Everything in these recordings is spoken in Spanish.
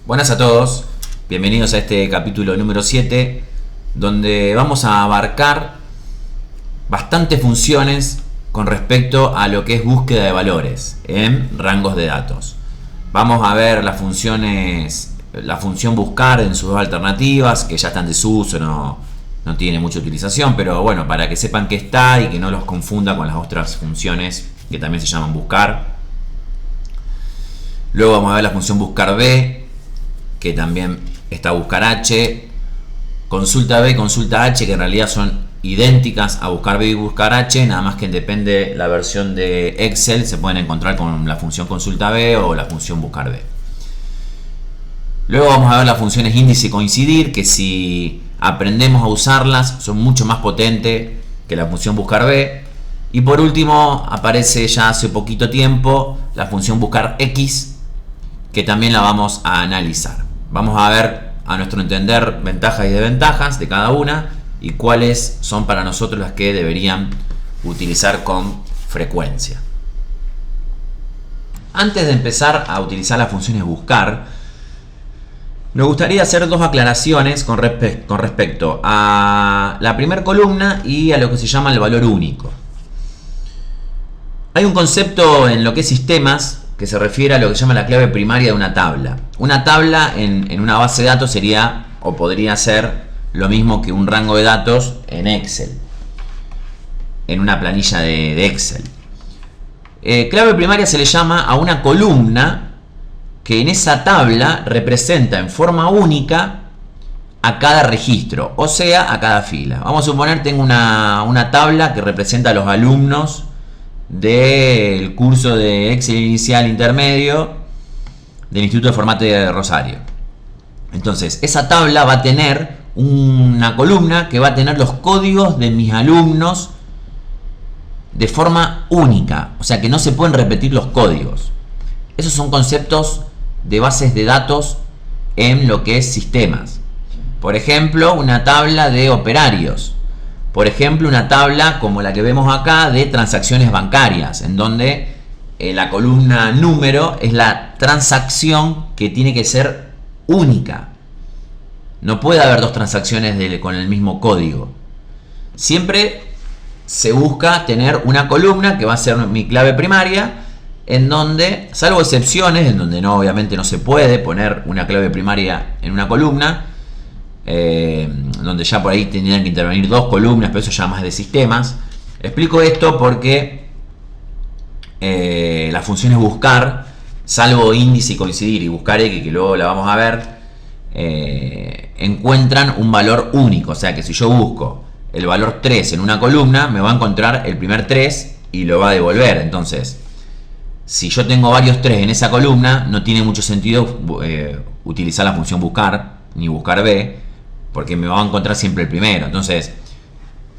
Buenas a todos, bienvenidos a este capítulo número 7, donde vamos a abarcar bastantes funciones con respecto a lo que es búsqueda de valores en rangos de datos. Vamos a ver las funciones, la función buscar en sus dos alternativas, que ya están en desuso, no tiene mucha utilización, pero bueno, para que sepan que está y que no los confunda con las otras funciones que también se llaman buscar. Luego vamos a ver la función buscar B, que también está buscar H, consulta B y consulta H, que en realidad son idénticas a buscar B y buscar H, nada más que depende la versión de Excel, se pueden encontrar con la función consulta B o la función buscar B. Luego vamos a ver las funciones índice y coincidir, que si aprendemos a usarlas son mucho más potentes que la función buscar B. Y por último aparece ya hace poquito tiempo la función buscar X, que también la vamos a analizar. Vamos a ver, a nuestro entender, ventajas y desventajas de cada una y cuáles son para nosotros las que deberían utilizar con frecuencia. Antes de empezar a utilizar las funciones buscar, me gustaría hacer dos aclaraciones con respecto a la primera columna y a lo que se llama el valor único. Hay un concepto en lo que es sistemas que se refiere a lo que se llama la clave primaria de una tabla. Una tabla en una base de datos sería o podría ser lo mismo que un rango de datos en Excel, en una planilla de Excel. Clave primaria se le llama a una columna que en esa tabla representa en forma única a cada registro, o sea, a cada fila. Vamos a suponer tengo una tabla que representa a los alumnos del curso de Excel inicial intermedio del Instituto de Formato de Rosario. Entonces, esa tabla va a tener una columna que va a tener los códigos de mis alumnos de forma única, o sea que no se pueden repetir los códigos. Esos son conceptos de bases de datos en lo que es sistemas. Por ejemplo, una tabla de operarios. Por ejemplo, una tabla como la que vemos acá de transacciones bancarias, en donde la columna número es la transacción que tiene que ser única. No puede haber dos transacciones con el mismo código. Siempre se busca tener una columna que va a ser mi clave primaria, en donde, salvo excepciones, en donde obviamente no se puede poner una clave primaria en una columna, donde ya por ahí tendrían que intervenir dos columnas, pero eso ya más de sistemas. Explico esto porque las funciones buscar, salvo índice y coincidir y buscar X, que luego la vamos a ver, encuentran un valor único. O sea que si yo busco el valor 3 en una columna, me va a encontrar el primer 3 y lo va a devolver. Entonces, si yo tengo varios 3 en esa columna, no tiene mucho sentido utilizar la función buscar ni buscar B, porque me va a encontrar siempre el primero. Entonces,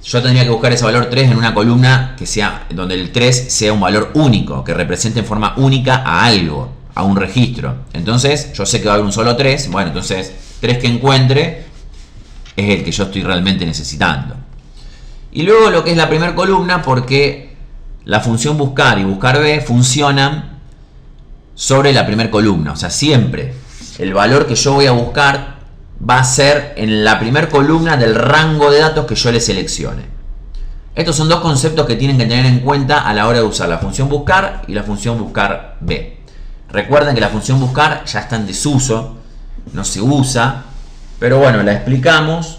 yo tendría que buscar ese valor 3 en una columna que sea, donde el 3 sea un valor único, que represente en forma única a algo, a un registro. Entonces, yo sé que va a haber un solo 3. Bueno, entonces, 3 que encuentre es el que yo estoy realmente necesitando. Y luego lo que es la primera columna, porque la función buscar y buscar B funcionan sobre la primera columna. O sea, siempre el valor que yo voy a buscar va a ser en la primera columna del rango de datos que yo le seleccione. Estos son dos conceptos que tienen que tener en cuenta a la hora de usar la función buscar y la función buscar B. Recuerden que la función buscar ya está en desuso, no se usa, pero bueno, la explicamos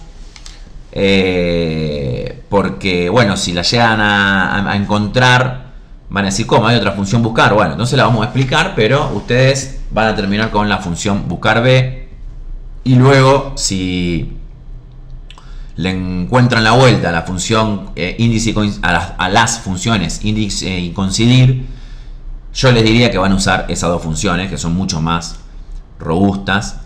porque, bueno, si la llegan a encontrar, van a decir, ¿cómo? ¿Hay otra función buscar? Bueno, entonces la vamos a explicar, pero ustedes van a terminar con la función buscar B. Y luego, si le encuentran la vuelta a la función índice a las funciones índice y coincidir, yo les diría que van a usar esas dos funciones, que son mucho más robustas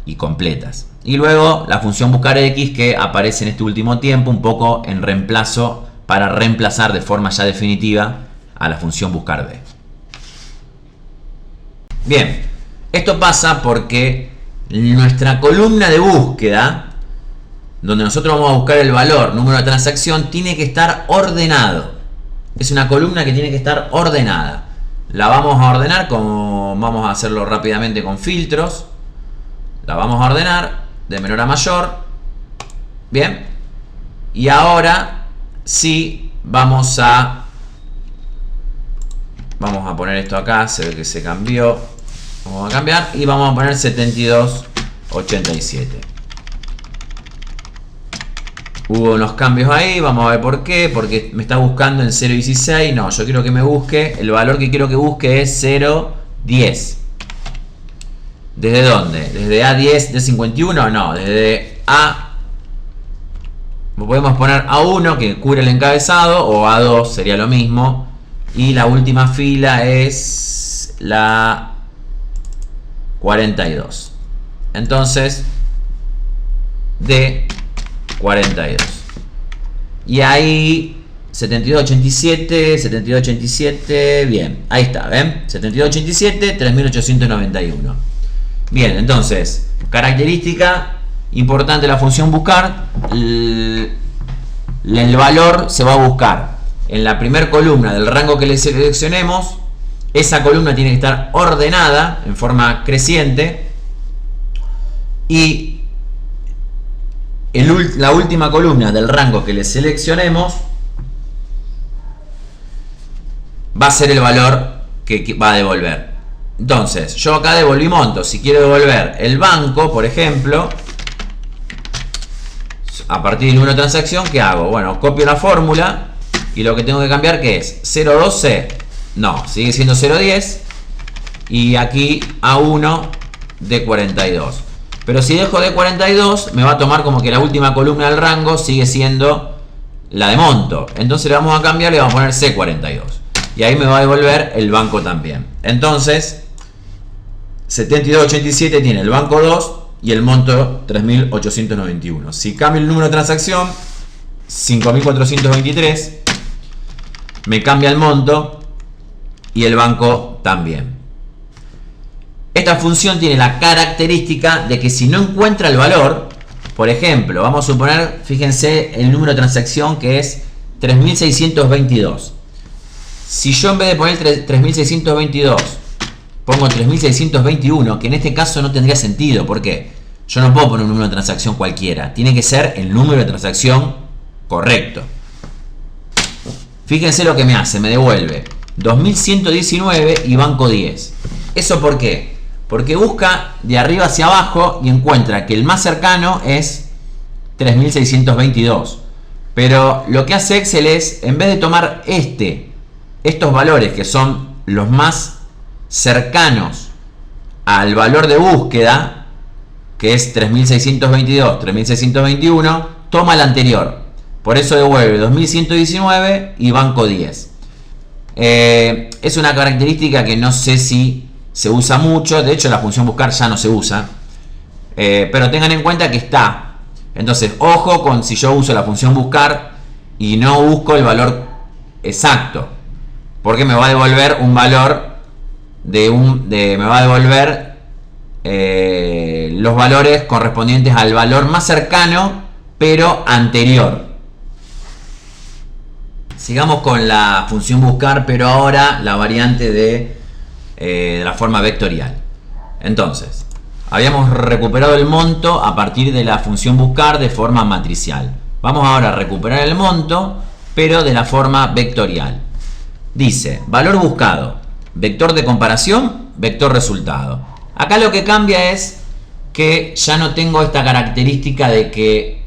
y completas. Y luego la función buscar X, que aparece en este último tiempo un poco en reemplazo, para reemplazar de forma ya definitiva a la función buscar B. Bien, esto pasa porque nuestra columna de búsqueda, donde nosotros vamos a buscar el valor, número de transacción, tiene que estar ordenado. Es una columna que tiene que estar ordenada. La vamos a ordenar, como vamos a hacerlo rápidamente con filtros. La vamos a ordenar de menor a mayor. Bien. Y ahora sí vamos a poner esto acá. Se ve que se cambió. Vamos a cambiar y vamos a poner 7287. Hubo unos cambios ahí, vamos a ver por qué. Porque me está buscando en 0.16. No, yo quiero que me busque, el valor que quiero que busque es 0.10. ¿Desde dónde? ¿Desde A10 de 51? No, desde A. Podemos poner A1 que cubre el encabezado, o A2 sería lo mismo. Y la última fila es la 42. Entonces, de 42. Y ahí 7287, 7287, bien, ahí está, ¿ven? 7287, 3891. Bien, entonces, característica importante de la función buscar, el valor se va a buscar en la primera columna del rango que le seleccionemos. Esa columna tiene que estar ordenada en forma creciente y la última columna del rango que le seleccionemos va a ser el valor que va a devolver. Entonces, yo acá devolví monto. Si quiero devolver el banco, por ejemplo, a partir del número de transacción, ¿qué hago? Bueno, copio la fórmula y lo que tengo que cambiar, ¿qué es? 0.12. No, sigue siendo 0.10. Y aquí A1 de 42. Pero si dejo de 42, me va a tomar como que la última columna del rango sigue siendo la de monto. Entonces le vamos a cambiar y le vamos a poner C42. Y ahí me va a devolver el banco también. Entonces, 7287 tiene el banco 2 y el monto 3891. Si cambio el número de transacción, 5423, me cambia el monto y el banco también. Esta función tiene la característica de que si no encuentra el valor, por ejemplo, vamos a suponer, fíjense el número de transacción que es 3622. Si yo en vez de poner 3622 pongo 3621, que en este caso no tendría sentido, porque yo no puedo poner un número de transacción cualquiera, tiene que ser el número de transacción correcto. Fíjense lo que me hace, me devuelve 2119 y banco 10. ¿Eso por qué? Porque busca de arriba hacia abajo y encuentra que el más cercano es 3622. Pero lo que hace Excel es, en vez de tomar estos valores que son los más cercanos al valor de búsqueda, que es 3622, 3621, toma el anterior. Por eso devuelve 2119 y banco 10. Es una característica que no sé si se usa mucho. De hecho, la función buscar ya no se usa. Pero tengan en cuenta que está. Entonces, ojo con si yo uso la función buscar y no busco el valor exacto. Porque me va a devolver un valor me va a devolver los valores correspondientes al valor más cercano, pero anterior. Sigamos con la función buscar, pero ahora la variante de la forma vectorial. Entonces, habíamos recuperado el monto a partir de la función buscar de forma matricial. Vamos ahora a recuperar el monto, pero de la forma vectorial. Dice, valor buscado, vector de comparación, vector resultado. Acá lo que cambia es que ya no tengo esta característica de que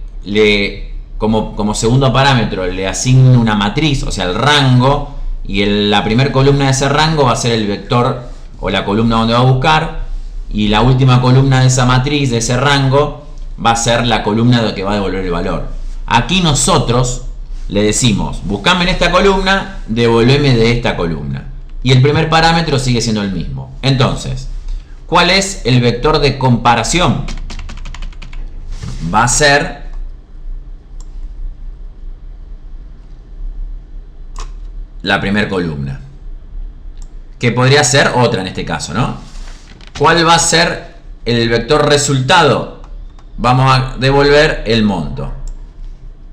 como segundo parámetro le asigno una matriz, o sea el rango, y la primera columna de ese rango va a ser el vector o la columna donde va a buscar, y la última columna de esa matriz, de ese rango, va a ser la columna que va a devolver el valor. Aquí nosotros le decimos, buscame en esta columna, devolveme de esta columna. Y el primer parámetro sigue siendo el mismo. Entonces, ¿cuál es el vector de comparación? Va a ser la primera columna, que podría ser otra en este caso, ¿no? ¿Cuál va a ser el vector resultado? Vamos a devolver el monto.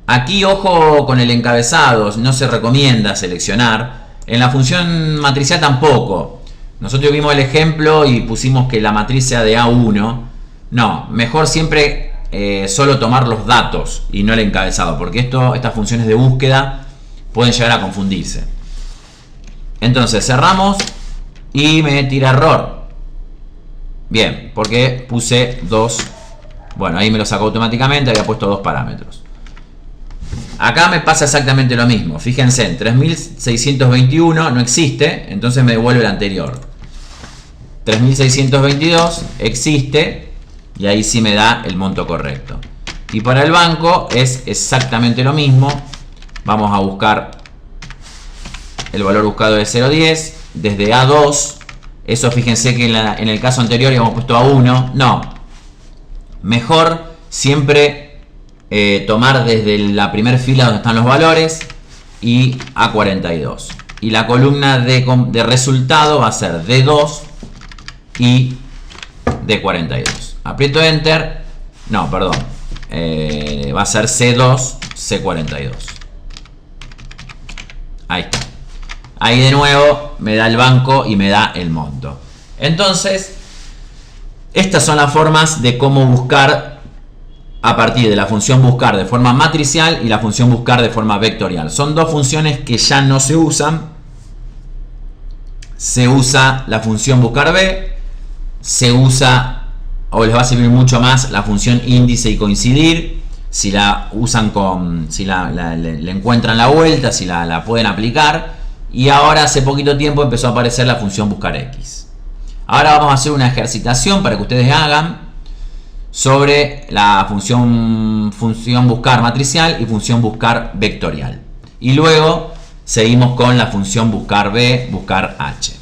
Aquí ojo con el encabezado, no se recomienda seleccionar. En la función matricial tampoco. Nosotros vimos el ejemplo y pusimos que la matriz sea de A1. No, mejor siempre solo tomar los datos y no el encabezado, porque estas funciones de búsqueda pueden llegar a confundirse. Entonces cerramos y me tira error. Bien, porque puse 2. Bueno, ahí me lo sacó automáticamente, había puesto 2 parámetros. Acá me pasa exactamente lo mismo. Fíjense, en 3621 no existe, entonces me devuelve el anterior. 3622 existe y ahí sí me da el monto correcto. Y para el banco es exactamente lo mismo. Vamos a buscar el valor buscado de 0.10 desde A2. Eso fíjense que en el caso anterior habíamos puesto A1. No. Mejor siempre tomar desde la primera fila donde están los valores y A42. Y la columna de resultado va a ser D2 y D42. Aprieto Enter. No, perdón. Va a ser C2, C42. Ahí está. Ahí de nuevo me da el banco y me da el monto. Entonces, estas son las formas de cómo buscar a partir de la función buscar de forma matricial y la función buscar de forma vectorial. Son dos funciones que ya no se usan. Se usa la función buscar B, se usa o les va a servir mucho más la función índice y coincidir. Si la usan si le encuentran la vuelta, si la pueden aplicar. Y ahora hace poquito tiempo empezó a aparecer la función buscar X. Ahora vamos a hacer una ejercitación para que ustedes hagan sobre la función buscar matricial y función buscar vectorial. Y luego seguimos con la función buscar B, buscar H.